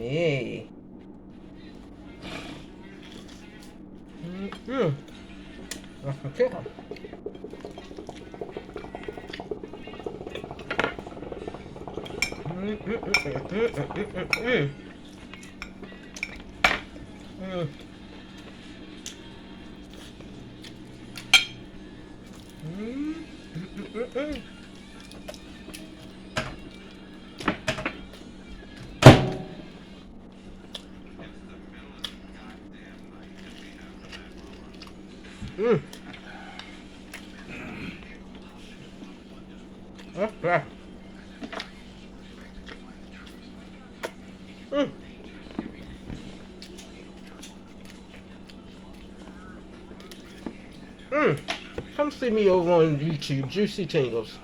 me. That's the chicken. That's bad. Come see me over on YouTube, Juicy Tingles.